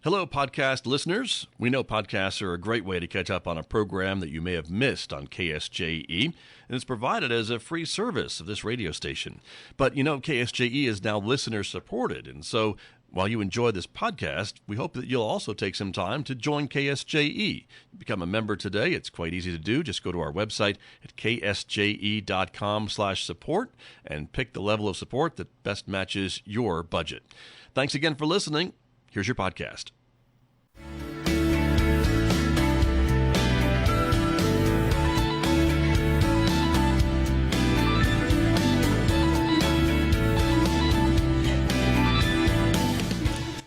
Hello, podcast listeners. We know podcasts are a great way to catch up on a program that you may have missed on KSJE, and it's provided as a free service of this radio station. But you know, KSJE is now listener-supported, and so while you enjoy this podcast, we hope that you'll also take some time to join KSJE. Become a member today. It's quite easy to do. Just go to our website at ksje.com/support and pick the level of support that best matches your budget. Thanks again for listening. Here's your podcast.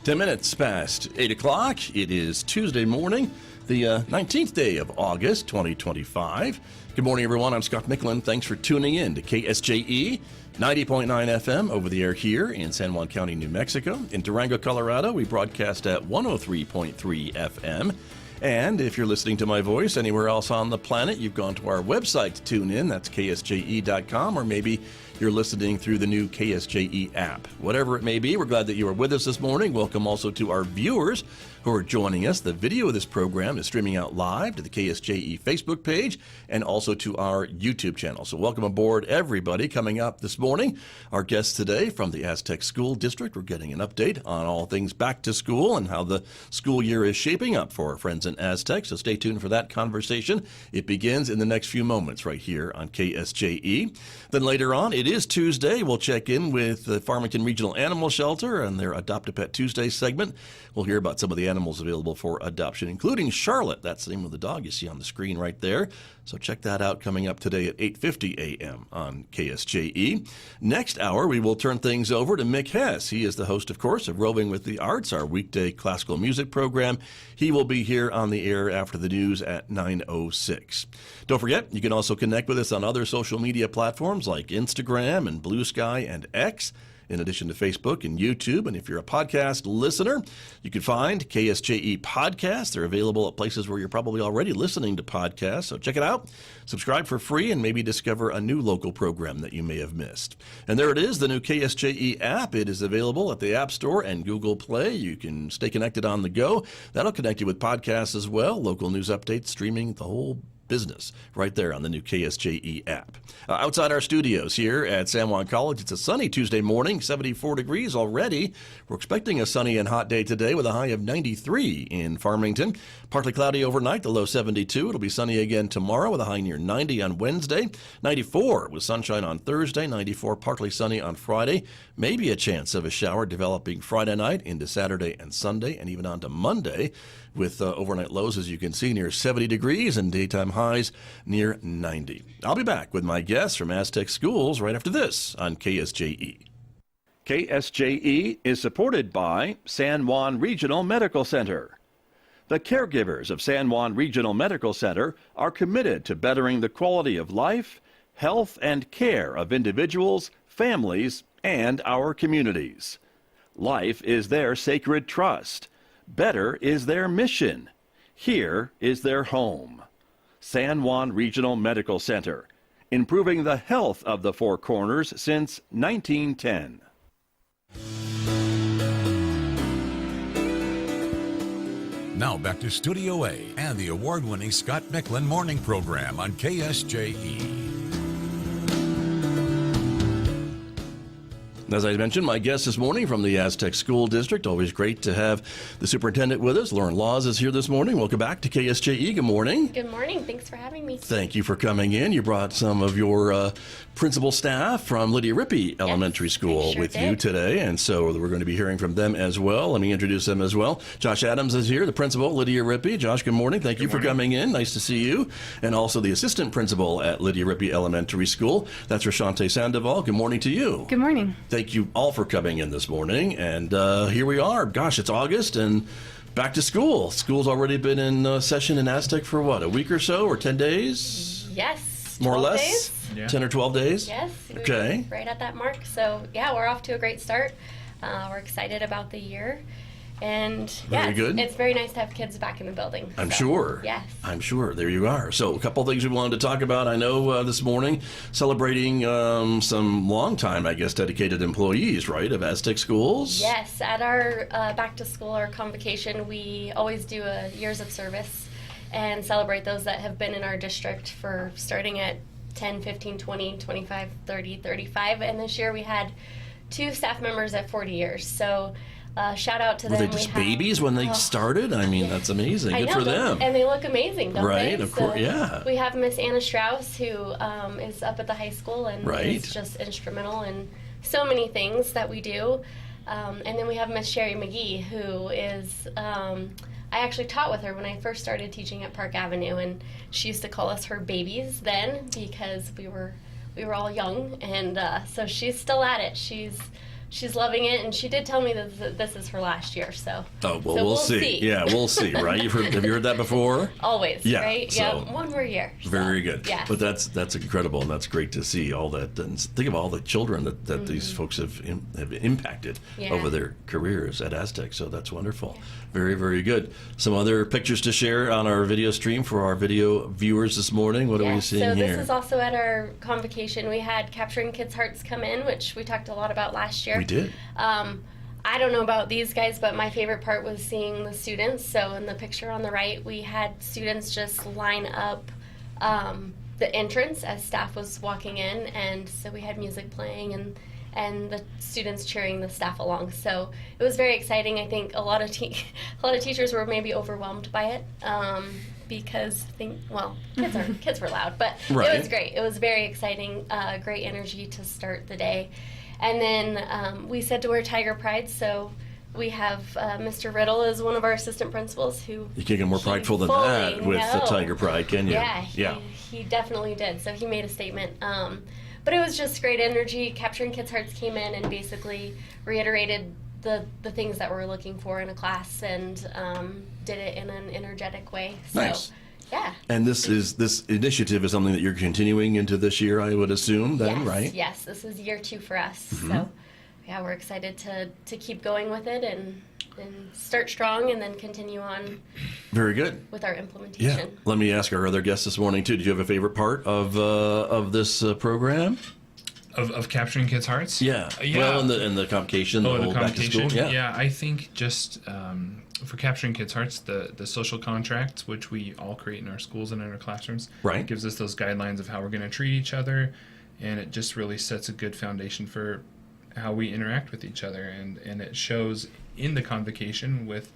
Ten minutes past 8 o'clock. It is Tuesday morning, the 19th day of August, 2025. Good morning, everyone. I'm Scott Michlin. Thanks for tuning in to KSJE 90.9 FM over the air here in San Juan County, New Mexico. In Durango, Colorado, we broadcast at 103.3 FM. And if you're listening to my voice anywhere else on the planet, you've gone to our website to tune in. That's ksje.com, or maybe you're listening through the new KSJE app. Whatever it may be, we're glad that you are with us this morning. Welcome also to our viewers who are joining us. The video of this program is streaming out live to the KSJE Facebook page and also to our YouTube channel. So welcome aboard, everybody. Coming up this morning, our guest today from the Aztec School District. We're getting an update on all things back to school and how the school year is shaping up for our friends in Aztec. So stay tuned for that conversation. It begins in the next few moments right here on KSJE. Then later on, it is Tuesday. We'll check in with the Farmington Regional Animal Shelter and their Adopt a Pet Tuesday segment. We'll hear about some of the animals available for adoption, including Charlotte. That's the name of the dog you see on the screen right there. So check that out coming up today at 8:50 a.m. on KSJE. Next hour, we will turn things over to Mick Hess. He is the host, of course, of Roving with the Arts, our weekday classical music program. He will be here on the air after the news at 9:06. Don't forget, you can also connect with us on other social media platforms like Instagram and Blue Sky and X, in addition to Facebook and YouTube. And if you're a podcast listener, you can find KSJE podcasts. They're available at places where you're probably already listening to podcasts. So check it out, subscribe for free, and maybe discover a new local program that you may have missed. And there it is, the new KSJE app. It is available at the App Store and Google Play. You can stay connected on the go. That'll connect you with podcasts as well, local news updates, streaming, the whole business right there on the new KSJE app. Outside our studios here at San Juan College, it's a sunny Tuesday morning, 74 degrees already. We're expecting a sunny and hot day today with a high of 93 in Farmington. Partly cloudy overnight, the low 72. It'll be sunny again tomorrow with a high near 90 on Wednesday. 94 with sunshine on Thursday, 94 partly sunny on Friday. Maybe a chance of a shower developing Friday night into Saturday and Sunday and even on to Monday, with overnight lows, as you can see, near 70 degrees and daytime highs near 90. I'll be back with my guests from Aztec Schools right after this on KSJE. KSJE is supported by San Juan Regional Medical Center. The caregivers of San Juan Regional Medical Center are committed to bettering the quality of life, health, and care of individuals, families, and our communities. Life is their sacred trust. Better is their mission. Here is their home. San Juan Regional Medical Center, improving the health of the Four Corners since 1910. Now back to Studio A and the award-winning Scott Michlin Morning Program on KSJE. As I mentioned, my guest this morning from the Aztec School District. Always great to have the superintendent with us. Lauren Laws is here this morning. Welcome back to KSJE. Good morning. Good morning. Thanks for having me. Thank you for coming in. You brought some of your principal staff from Lydia Rippey Elementary School with you today, and so we're going to be hearing from them as well. Let me introduce them as well. Josh Adams is here, the principal, Lydia Rippey. Josh, good morning. Thank you for coming in. Nice to see you. And also the assistant principal at Lydia Rippey Elementary School. That's Raechante Sandoval. Good morning to you. Good morning. Thank you all for coming in this morning. And here we are. Gosh, it's August and back to school. School's already been in session in Aztec for what, a week or so, or 10 days? Yes. More or less? Days. Yeah. 10 or 12 days? Yes. Okay. Right at that mark. So, yeah, we're off to a great start. We're excited about the year. And Very good. It's very nice to have kids back in the building. I'm sure. Yes. I'm sure. There you are. So a couple of things we wanted to talk about. I know this morning, celebrating some long-time, I guess, dedicated employees, right, of Aztec Schools? Yes. At our back to school or convocation, we always do a years of service and celebrate those that have been in our district for starting at 10, 15, 20, 25, 30, 35. And this year we had 2 staff members at 40 years. So shout out to them. Were they just babies when they started? I mean, that's amazing. Good for them. And they look amazing, don't they? Right, of course, yeah. We have Miss Anna Strauss, who is up at the high school and is just instrumental in so many things that we do. And then we have Miss Sherry McGee, who is, I actually taught with her when I first started teaching at Park Avenue, and she used to call us her babies then because we were all young, and so she's still at it. She's loving it, and she did tell me that this is her last year. So we'll see. Yeah, we'll see. Right? Have you heard that before? Always. Yeah. Right. So, yeah. One more year. Very good. Yeah. But that's incredible, and that's great to see all that. And think of all the children that these folks have impacted over their careers at Aztec. So that's wonderful. Yeah. Very, very good. Some other pictures to share on our video stream for our video viewers this morning. What are we seeing here? So this is also at our convocation. We had Capturing Kids' Hearts come in, which we talked a lot about last year. We did. I don't know about these guys, but my favorite part was seeing the students. So in the picture on the right, we had students just line up the entrance as staff was walking in, and so we had music playing and the students cheering the staff along. So it was very exciting. I think a lot of teachers were maybe overwhelmed by it because kids were loud, but right. It was great. It was very exciting, great energy to start the day. And then we said to wear Tiger Pride, so we have Mr. Riddle is one of our assistant principals who... You can't get more prideful than that with the Tiger Pride, can you? Yeah, he definitely did. So he made a statement. But it was just great energy. Capturing Kids' Hearts came in and basically reiterated the things that we're looking for in a class and did it in an energetic way. So, nice. Yeah. And this initiative is something that you're continuing into this year, I would assume, then, right? Yes, this is year 2 for us. So, yeah, we're excited to keep going with it and start strong and then continue on. Very good. With our implementation. Yeah. Let me ask our other guests this morning, too. Did you have a favorite part of this program? Of Capturing Kids' Hearts? Yeah. Well, in the convocation, the whole back to school. Yeah, I think just... for Capturing Kids' Hearts, the social contract, which we all create in our schools and in our classrooms, right, gives us those guidelines of how we're going to treat each other, and it just really sets a good foundation for how we interact with each other, and it shows in the convocation with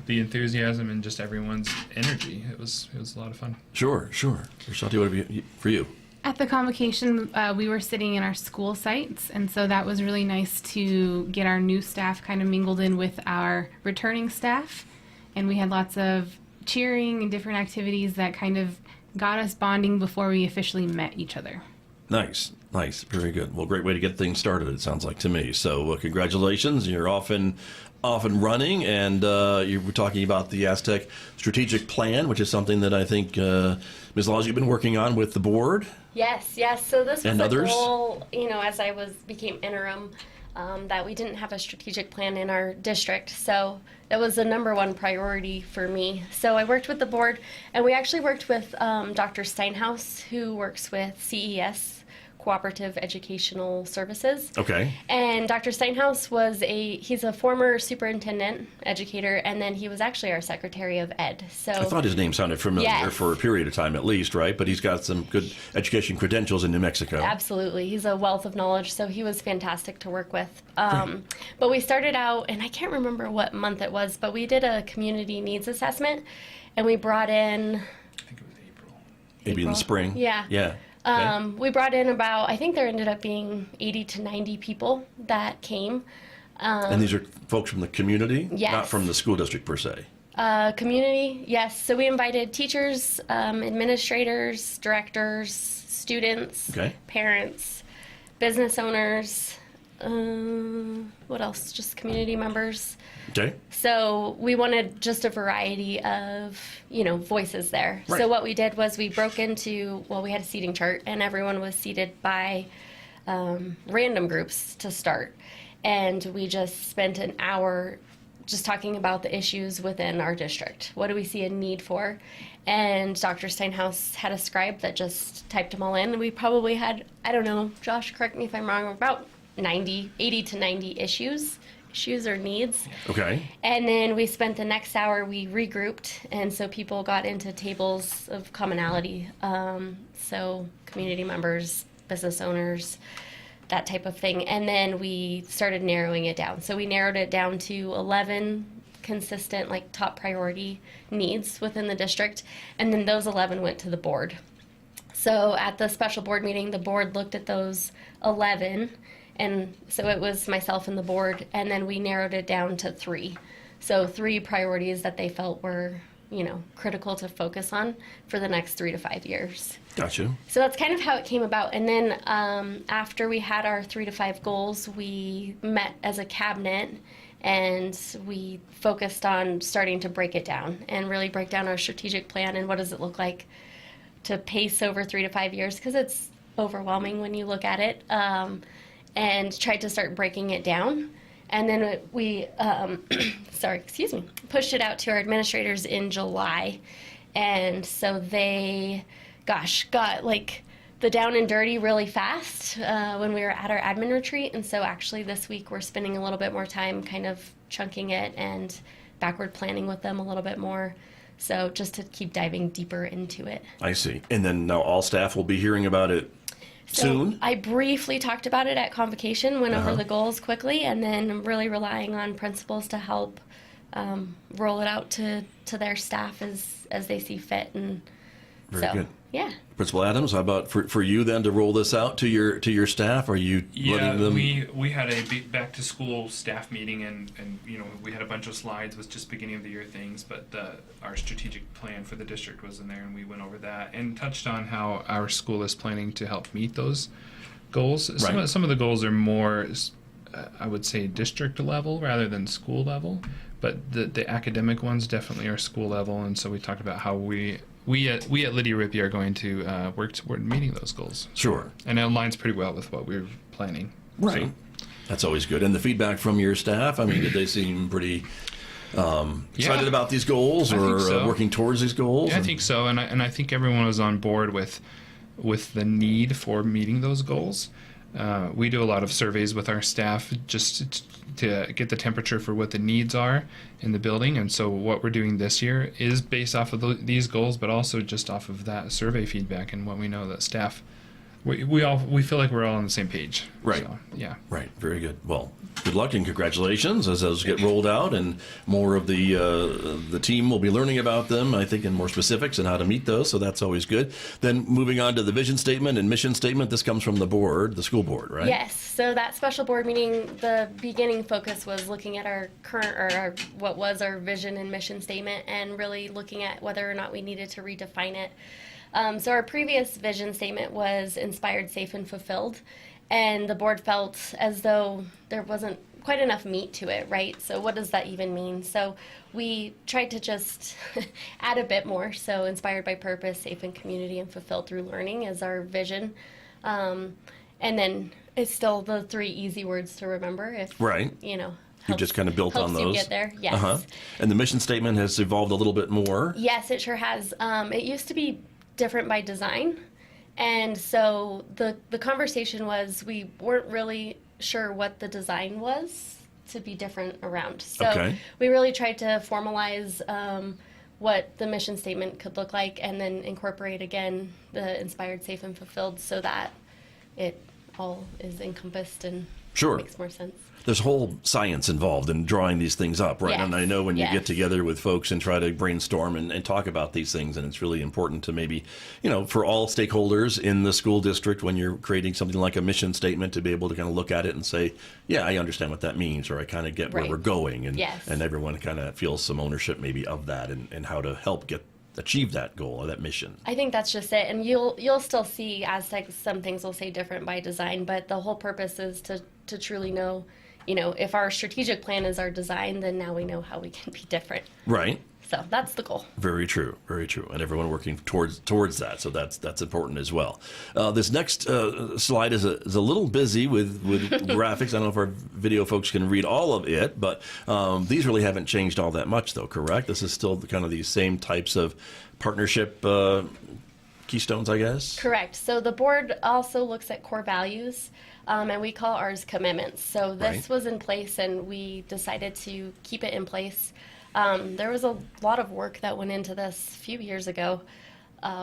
the enthusiasm and just everyone's energy. It was a lot of fun. Sure. Raechante, what have you, for you? At the convocation, we were sitting in our school sites, and so that was really nice to get our new staff kind of mingled in with our returning staff, and we had lots of cheering and different activities that kind of got us bonding before we officially met each other. Nice. Very good. Well, great way to get things started, it sounds like to me. So congratulations. You're off and running, and you were talking about the Aztec strategic plan, which is something that I think Ms. Laws, you've been working on with the board. Yes. So this was a goal, as I became interim, that we didn't have a strategic plan in our district. So that was the number one priority for me. So I worked with the board, and we actually worked with Dr. Steinhaus, who works with CES, Cooperative Educational Services. Okay. And Dr. Steinhaus he's a former superintendent educator, and then he was actually our Secretary of Ed. So I thought his name sounded familiar for a period of time at least, right? But he's got some good education credentials in New Mexico. Absolutely. He's a wealth of knowledge, so he was fantastic to work with. But we started out, and I can't remember what month it was, but we did a community needs assessment, and we brought in... I think it was April. Maybe in the spring. Yeah. Okay. We brought in I think there ended up being 80 to 90 people that came. And these are folks from the community? Yes. Not from the school district per se? Community, yes. So we invited teachers, administrators, directors, students, parents, business owners, what else? Just community members. Okay. So we wanted just a variety of, voices there. Right. So what we did was we broke into, we had a seating chart, and everyone was seated by random groups to start. And we just spent an hour just talking about the issues within our district. What do we see a need for? And Dr. Steinhaus had a scribe that just typed them all in. And we probably had, I don't know, Josh, correct me if I'm wrong, about 80 to 90 issues or needs. Okay. And then we spent the next hour, we regrouped, and so people got into tables of commonality. So community members, business owners, that type of thing. And then we started narrowing it down. So we narrowed it down to 11 consistent, like top priority needs within the district. And then those 11 went to the board. So at the special board meeting, the board looked at those 11. And so it was myself and the board, and then we narrowed it down to 3. So 3 priorities that they felt were, critical to focus on for the next 3 to 5 years. Gotcha. So that's kind of how it came about. And then after we had our 3 to 5 goals, we met as a cabinet, and we focused on starting to break it down and really break down our strategic plan and what does it look like to pace over 3 to 5 years, because it's overwhelming when you look at it. And tried to start breaking it down. And then we, pushed it out to our administrators in July. And so they, got like the down and dirty really fast when we were at our admin retreat. And so actually this week we're spending a little bit more time kind of chunking it and backward planning with them a little bit more. So just to keep diving deeper into it. I see. And then now all staff will be hearing about it soon? So I briefly talked about it at convocation, went over the goals quickly, and then I'm really relying on principals to help roll it out to their staff as they see fit. And Very good. Yeah. Principal Adams, how about for you then to roll this out to your staff? Are you letting them? we had a big back to school staff meeting, and we had a bunch of slides with just beginning of the year things, but our strategic plan for the district was in there, and we went over that and touched on how our school is planning to help meet those goals. Right. Some of the goals are more, I would say, district level rather than school level, but the academic ones definitely are school level, and so we talked about how we at Lydia Rippey are going to work toward meeting those goals. Sure. And it aligns pretty well with what we're planning. Right. So, That's always good. And the feedback from your staff, I mean, did they seem pretty excited about these goals or so. Working towards these goals? Yeah, I think so. And I think everyone was on board with the need for meeting those goals. We do a lot of surveys with our staff just to get the temperature for what the needs are in the building. And so what we're doing this year is based off of these goals, but also just off of that survey feedback and what we know that staff, we feel like we're all on the same page. Right. So, yeah. Right. Very good. Well, good luck and congratulations as those get rolled out, and more of the team will be learning about them, I think, in more specifics and how to meet those. So that's always good. Then moving on to the vision statement and mission statement. This comes from the board, the school board, right? Yes. So that special board meeting, the beginning focus was looking at our current what was our vision and mission statement, and really looking at whether or not we needed to redefine it. So our previous vision statement was inspired, safe, and fulfilled. And the board felt as though there wasn't quite enough meat to it, right? So what does that even mean? So we tried to just add a bit more. So inspired by purpose, safe in community, and fulfilled through learning is our vision. And then it's still the 3 easy words to remember if, Right. You just kind of built on helps those. you get there, yes. And the mission statement has evolved a little bit more. Yes, it sure has. It used to be different by design. And so the conversation was we weren't really sure what the design was to be different around. So we really tried to formalize what the mission statement could look like, and then incorporate again the inspired, safe, and fulfilled, so that it all is encompassed and makes more sense. There's whole science involved in drawing these things up, right? Yes. And I know when you Yes. get together with folks and try to brainstorm and talk about these things, and it's really important to maybe, for all stakeholders in the school district, when you're creating something like a mission statement, to be able to kind of look at it and say, yeah, I understand what that means, or I kind of get where Right. we're going. And, Yes. and everyone kind of feels some ownership maybe of that and how to help achieve that goal or that mission. I think that's just it. And you'll still see Aztec, some things will say different by design, but the whole purpose is to truly know, if our strategic plan is our design, then now we know how we can be different. Right. So that's the goal. Very true, very true, and everyone working towards that. So that's important as well. This next slide is a little busy with graphics. I don't know if our video folks can read all of it, but these really haven't changed all that much, though. Correct? This is still kind of these same types of partnership keystones, I guess. Correct. So the board also looks at core values, and we call ours commitments. So this was in place, and we decided to keep it in place. There was a lot of work that went into this a few years ago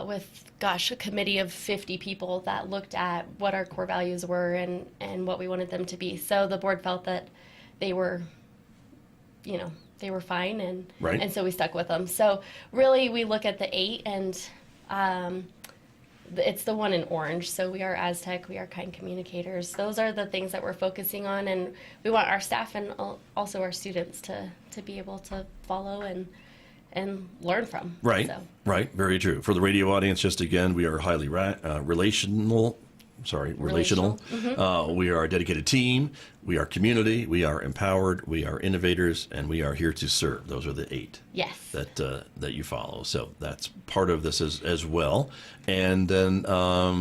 with, a committee of 50 people that looked at what our core values were and what we wanted them to be. So the board felt that they were, they were fine, and so we stuck with them. So really we look at the 8, and it's the one in orange. So we are Aztec, we are kind communicators. Those are the things that we're focusing on, and we want our staff and also our students to be able to follow and learn from. Right, so. Right, very true. For the radio audience, just again, we are highly relational. Mm-hmm. We are a dedicated team. We are community. We are empowered. We are innovators, and we are here to serve. Those are the 8 Yes. that you follow. So that's part of this as well. And then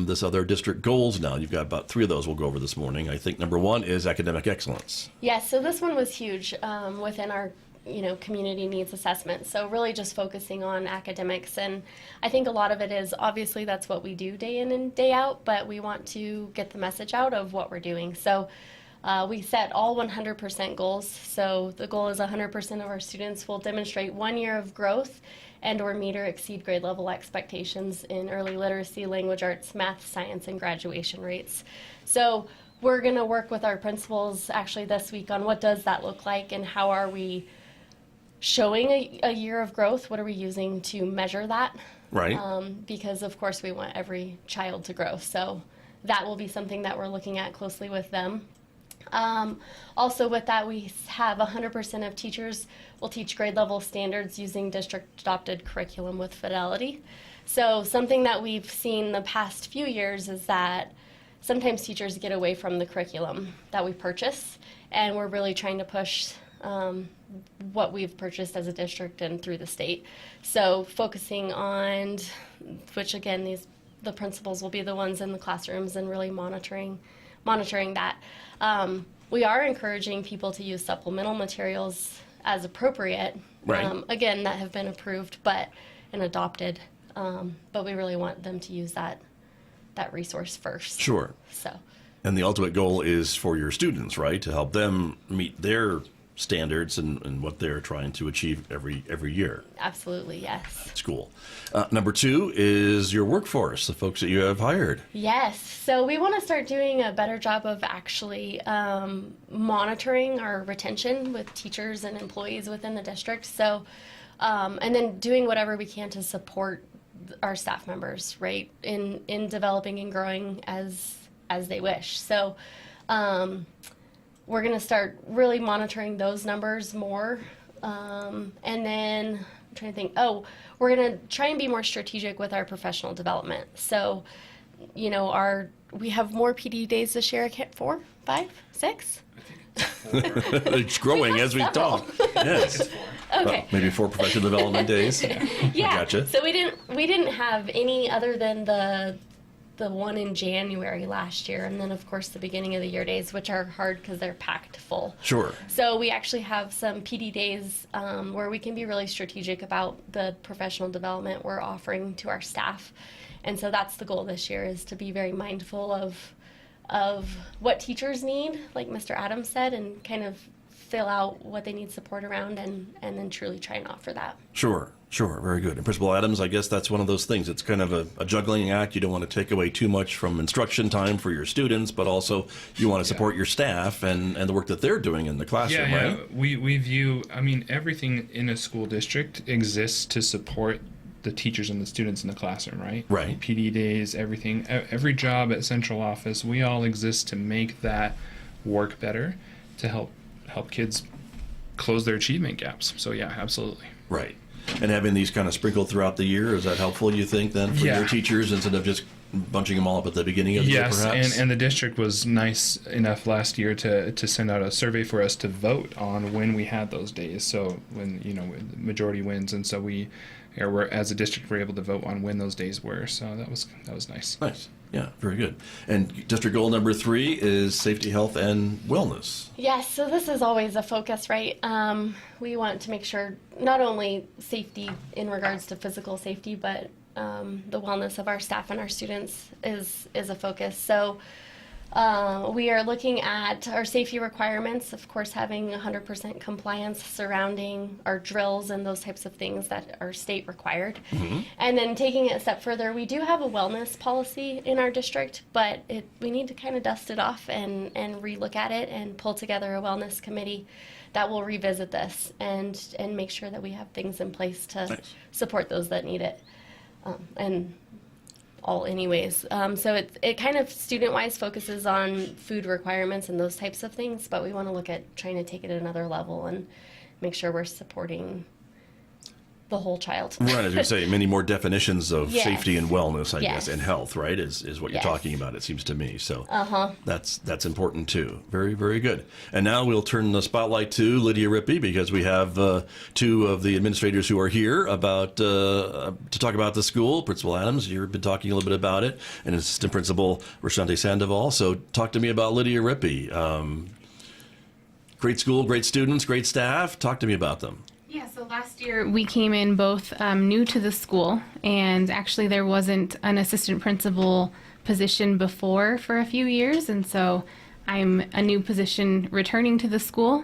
this other district goals. Now you've got about 3 of those we'll go over this morning. I think number 1 is academic excellence. Yes. So this one was huge within our community needs assessment. So really just focusing on academics. And I think a lot of it is obviously that's what we do day in and day out, but we want to get the message out of what we're doing. So we set all 100% goals. So the goal is 100% of our students will demonstrate 1 year of growth and or meet or exceed grade level expectations in early literacy, language arts, math, science, and graduation rates. So we're going to work with our principals actually this week on what does that look like and how are we showing a year of growth. What are we using to measure that? Right. Because of course we want every child to grow. So that will be something that we're looking at closely with them. Also with that, we have 100% of teachers will teach grade level standards using district adopted curriculum with fidelity. So something that we've seen the past few years is that sometimes teachers get away from the curriculum that we purchase, and we're really trying to push what we've purchased as a district and through the state. So focusing on, which again, the principals will be the ones in the classrooms and really monitoring that. We are encouraging people to use supplemental materials as appropriate. Right. Again, that have been approved and adopted, but we really want them to use that resource first. Sure. So. And the ultimate goal is for your students, right, to help them meet their standards and what they're trying to achieve every year. Absolutely, yes. That's cool. Number 2 is your workforce, the folks that you have hired. Yes. So we want to start doing a better job of actually monitoring our retention with teachers and employees within the district. So, and then doing whatever we can to support our staff members, right, in developing and growing as they wish. So, we're going to start really monitoring those numbers more. And then I'm trying to think, we're going to try and be more strategic with our professional development. So, we have more PD days this year. I can't, 4, 5, 6? It's growing as we talk. Yes. Okay. Well, maybe 4 professional development days. Yeah. Gotcha. So we didn't have any other than the one in January last year, and then of course the beginning of the year days, which are hard because they're packed full. Sure. So we actually have some PD days where we can be really strategic about the professional development we're offering to our staff, and so that's the goal this year, is to be very mindful of what teachers need, like Mr. Adams said, and kind of fill out what they need support around, and then truly try and offer that. Sure. Very good. And Principal Adams, I guess that's one of those things. It's kind of a juggling act. You don't want to take away too much from instruction time for your students, but also you want to support your staff and the work that they're doing in the classroom, right? Yeah. We view, everything in a school district exists to support the teachers and the students in the classroom, right? Right. PD days, everything, every job at central office, we all exist to make that work better, to help kids close their achievement gaps. So yeah, absolutely. Right. And having these kind of sprinkled throughout the year, is that helpful, you think, then, for your teachers, instead of just bunching them all up at the beginning of the year, perhaps? Yes, and the district was nice enough last year to send out a survey for us to vote on when we had those days. So when, the majority wins, and so we're as a district, we're able to vote on when those days were. So that was nice. Nice. Yeah, very good. And district goal number 3 is safety, health, and wellness. Yes, so this is always a focus, right? We want to make sure not only safety in regards to physical safety, but the wellness of our staff and our students is a focus. So we are looking at our safety requirements, of course, having 100% compliance surrounding our drills and those types of things that are state required. Mm-hmm. And then taking it a step further, we do have a wellness policy in our district, but we need to kind of dust it off and relook at it and pull together a wellness committee that will revisit this and make sure that we have things in place to support those that need it. And all anyways. So it kind of student-wise focuses on food requirements and those types of things, but we want to look at trying to take it at another level and make sure we're supporting the whole child. Right, as you say, many more definitions of safety and wellness, I guess, Yes. and health, right, is what you're Yes. talking about, it seems to me. So that's important, too. Very, very good. And now we'll turn the spotlight to Lydia Rippey, because we have 2 of the administrators who are here to talk about the school. Principal Adams, you've been talking a little bit about it, and Assistant Principal Raechante Sandoval. So talk to me about Lydia Rippey. Great school, great students, great staff. Talk to me about them. Yeah, so last year we came in both new to the school, and actually there wasn't an assistant principal position before for a few years, and so I'm a new position returning to the school.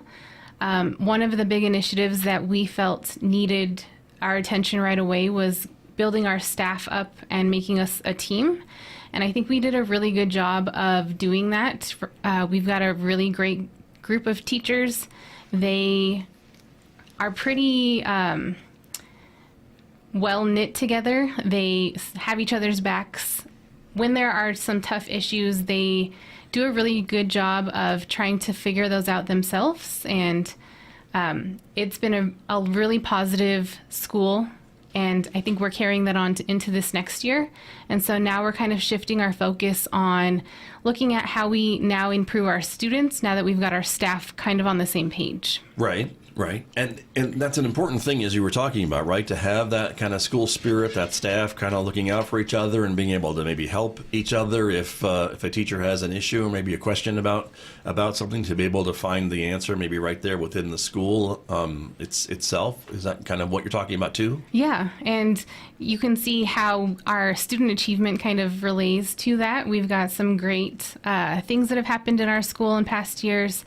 One of the big initiatives that we felt needed our attention right away was building our staff up and making us a team, and I think we did a really good job of doing that. We've got a really great group of teachers. They are pretty well knit together. They have each other's backs. When there are some tough issues, they do a really good job of trying to figure those out themselves. And it's been a really positive school. And I think we're carrying that on into this next year. And so now we're kind of shifting our focus on looking at how we now improve our students now that we've got our staff kind of on the same page. Right. Right. And that's an important thing, as you were talking about, right? To have that kind of school spirit, that staff kind of looking out for each other and being able to maybe help each other if a teacher has an issue or maybe a question about something, to be able to find the answer maybe right there within the school itself. Is that kind of what you're talking about too? Yeah. And you can see how our student achievement kind of relates to that. We've got some great things that have happened in our school in past years.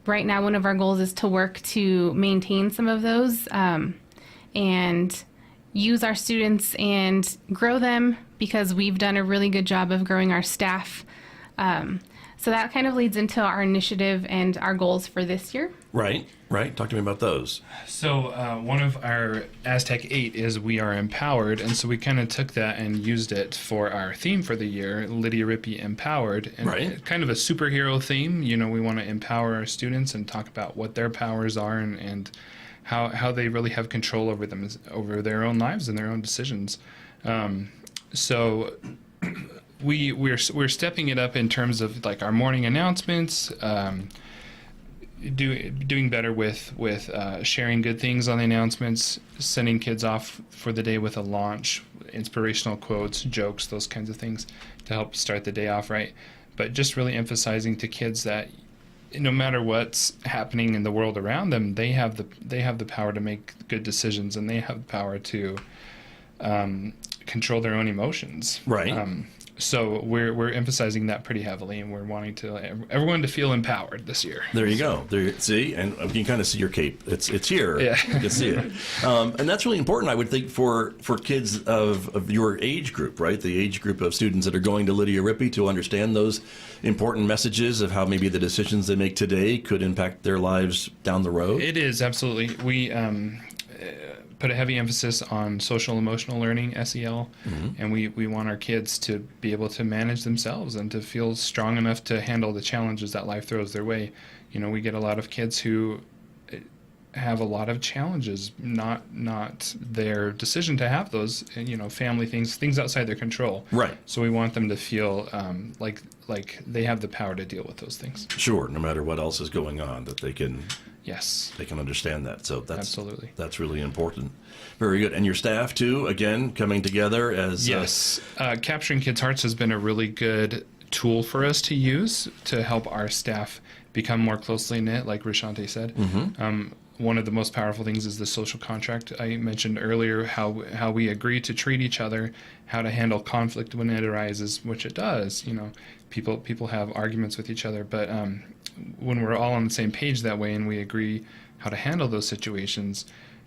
Right now, one of our goals is to work to maintain some of those and use our students and grow them, because we've done a really good job of growing our staff. So that kind of leads into our initiative and our goals for this year. Right. Talk to me about those. So one of our Aztec 8 is We Are Empowered, and so we kind of took that and used it for our theme for the year, Lydia Rippey Empowered. And kind of a superhero theme. We want to empower our students and talk about what their powers are and how they really have control over them, over their own lives and their own decisions. So we're stepping it up in terms of like our morning announcements, doing better with sharing good things on the announcements, sending kids off for the day with a launch, inspirational quotes, jokes, those kinds of things to help start the day off right. But just really emphasizing to kids that no matter what's happening in the world around them, they have the power to make good decisions, and they have the power to control their own emotions. Right. So we're emphasizing that pretty heavily, and we're wanting everyone to feel empowered this year. There you go. See, and you can kind of see your cape. It's here. Yeah. You can see it, and that's really important, I would think, for kids of your age group, right? The age group of students that are going to Lydia Rippey, to understand those important messages of how maybe the decisions they make today could impact their lives down the road. It is, absolutely. We put a heavy emphasis on social emotional learning, SEL, and we want our kids to be able to manage themselves and to feel strong enough to handle the challenges that life throws their way. We get a lot of kids who have a lot of challenges, not their decision to have those, family things outside their control. Right. So we want them to feel like they have the power to deal with those things. Sure, no matter what else is going on, that they can Yes. they can understand that. So Absolutely. That's really important. Very good. And your staff too, again, coming together as Yes. Capturing Kids' Hearts has been a really good tool for us to use to help our staff become more closely knit, like Raechante said. One of the most powerful things is the social contract. I mentioned earlier how we agree to treat each other, how to handle conflict when it arises, which it does. People have arguments with each other, but when we're all on the same page that way and we agree how to handle those situations,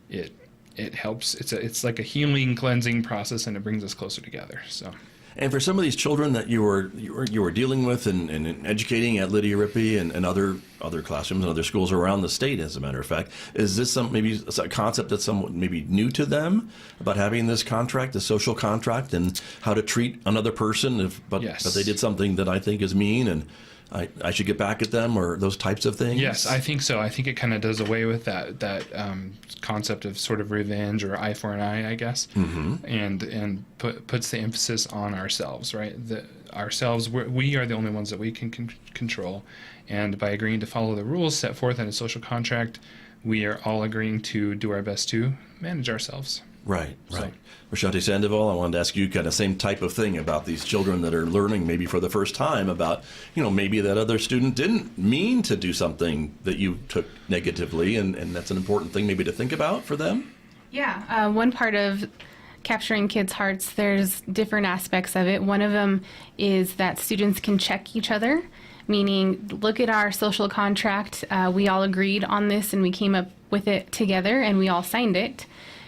it helps. It's like a healing, cleansing process, and it brings us closer together. So. And for some of these children that you were dealing with and educating at Lydia Rippey and other classrooms and other schools around the state, as a matter of fact, is this maybe a concept that's somewhat maybe new to them about having this contract, the social contract, and how to treat another person but they did something that I think is mean and I should get back at them, or those types of things? Yes, I think so. I think it kind of does away with that concept of sort of revenge or eye for an eye, I guess, and puts the emphasis on ourselves, right? We are the only ones that we can control, and by agreeing to follow the rules set forth in a social contract, we are all agreeing to do our best to manage ourselves. Right. Raechante Sandoval, I wanted to ask you kind of same type of thing about these children that are learning maybe for the first time about, maybe that other student didn't mean to do something that you took negatively, and that's an important thing maybe to think about for them? Yeah. One part of capturing kids' hearts, there's different aspects of it. One of them is that students can check each other, meaning look at our social contract. We all agreed on this and we came up with it together and we all signed it.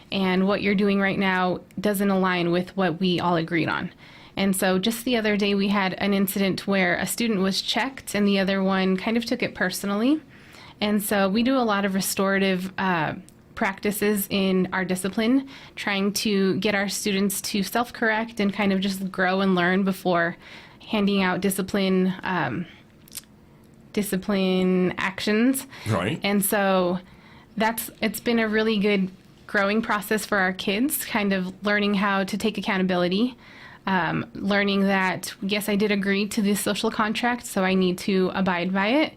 And what you're doing right now doesn't align with what we all agreed on. And so just the other day we had an incident where a student was checked and the other one kind of took it personally. And so we do a lot of restorative practices in our discipline, trying to get our students to self-correct and kind of just grow and learn before handing out discipline actions. Right. And so it's been a really good growing process for our kids, kind of learning how to take accountability, learning that, yes, I did agree to this social contract, so I need to abide by it.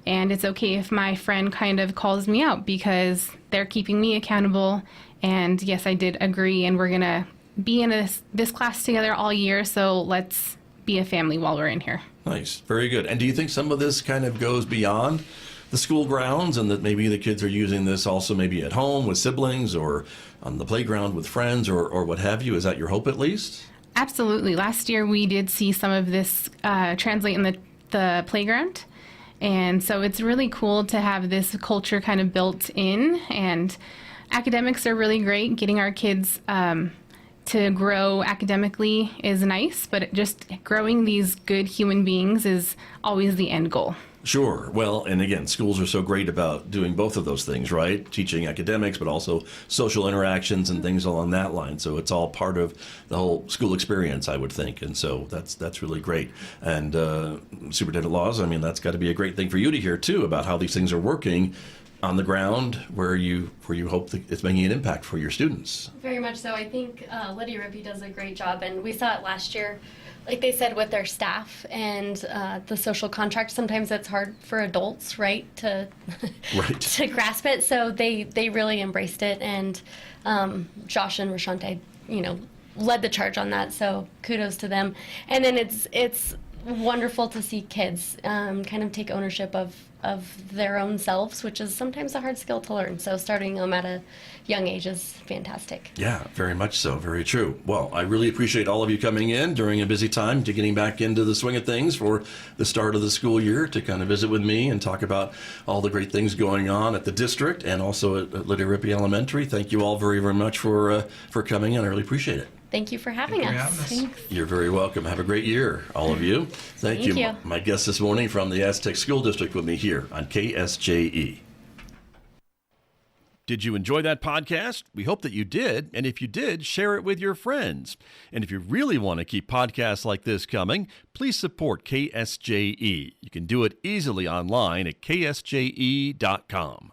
And it's okay if my friend kind of calls me out because they're keeping me accountable. And yes, I did agree, and we're going to be in this class together all year, so let's be a family while we're in here. Nice. Very good. And do you think some of this kind of goes beyond the school grounds, and that maybe the kids are using this also maybe at home with siblings or on the playground with friends or what have you? Is that your hope at least? Absolutely. Last year we did see some of this translate in the playground. And so it's really cool to have this culture kind of built in. And academics are really great. Getting our kids to grow academically is nice, but just growing these good human beings is always the end goal. Sure. Well, and again, schools are so great about doing both of those things, right? Teaching academics, but also social interactions and things along that line. So it's all part of the whole school experience, I would think. And so that's really great. And Superintendent Laws, I mean, that's got to be a great thing for you to hear, too, about how these things are working on the ground where you hope that it's making an impact for your students. Very much so. I think Lydia Rippey does a great job, and we saw it last year. Like they said, with their staff and the social contract, sometimes it's hard for adults, right, to to grasp it. So they really embraced it, and Josh and Raechante, led the charge on that. So kudos to them. And then it's wonderful to see kids kind of take ownership of their own selves, which is sometimes a hard skill to learn. So starting them at a young age is fantastic. Yeah, very much so. Very true. Well, I really appreciate all of you coming in during a busy time to getting back into the swing of things for the start of the school year to kind of visit with me and talk about all the great things going on at the district and also at Lydia Rippey Elementary. Thank you all very, very much for coming in. I really appreciate it. Thank you for having us. Thanks. You're very welcome. Have a great year, all of you. Thank you. My guest this morning from the Aztec School District with me here on KSJE. Did you enjoy that podcast? We hope that you did. And if you did, share it with your friends. And if you really want to keep podcasts like this coming, please support KSJE. You can do it easily online at ksje.com.